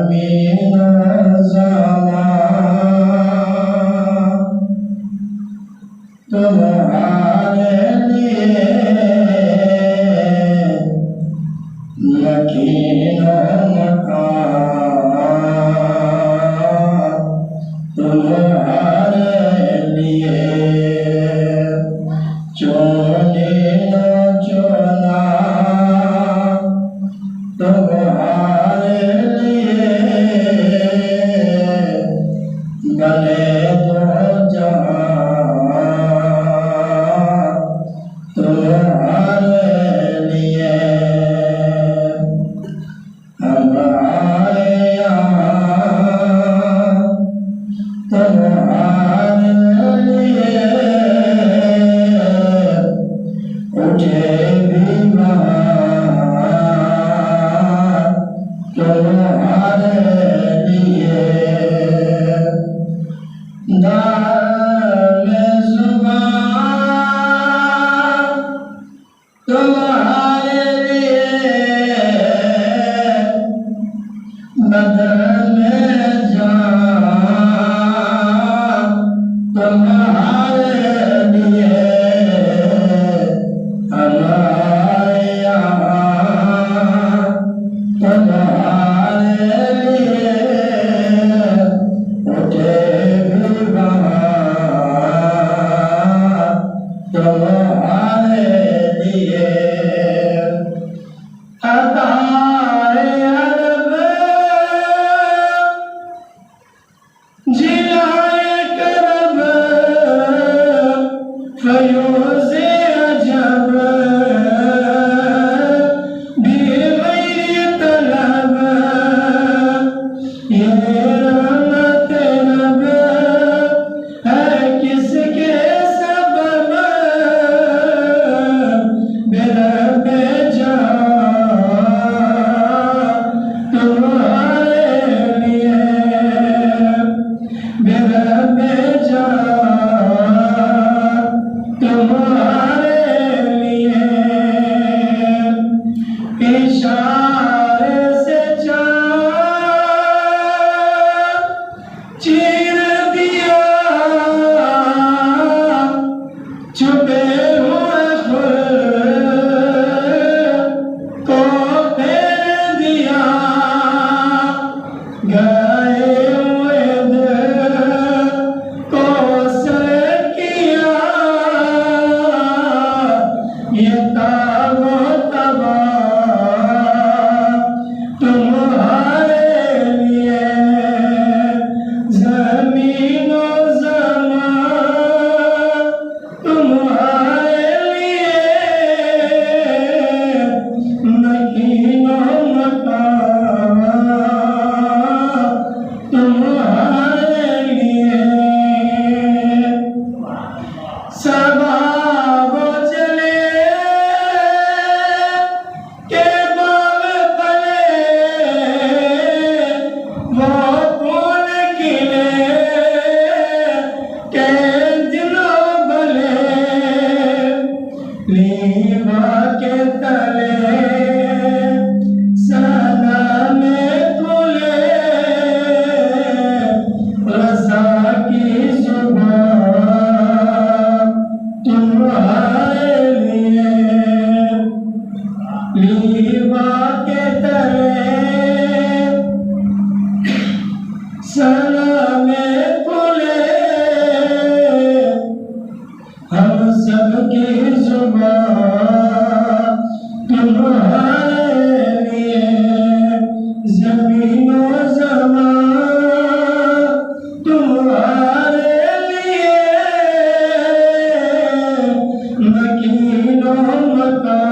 जमीन ज़मान तुम्हारे लिए यकीन मकान तुम्हारे लिए चुनी न चुना तुम्हारे लिए गले दो जहां तुम्हारे लिए हम आए यहाँ तुम्हारे लिए उठे भी वहाँ तुम्हारे लिए दामे ज़ुबान तुम्हारे लिए बदन में जान तुम्हारे लिए हमारे यहाँ तुम्हारे लिए उठे भी वहाँ तुम्हारे लिए अताए अरब जिलाए करब फयूज़े अजब बेग़ैर तलब ये रहमत रब है किसके सबब बेरब जान तुम्हारे लिए बेरब जान तुम्हारे लिए इशारे से चाँद चीर दिया छुपे हुए खुद को फेर दिया गए हुए दिल को सर किया ये ताबो तबा तुम्हारे लिए ज़मीनो ज़मान तुम्हारे लिए मकीनो मकान तुम्हारे लिए सबाब चले के बाग पले वो फूल खिले के दिलों भले लीवा के तले सदा में तुले रज़ा की ज़ुबान तुम्हारे लिए लीवा के तले सलाम खुले हम सबकी ज़ुबान तुम्हारे लिए ज़मीनो ज़मान तुम्हारे लिए मकीनो मकान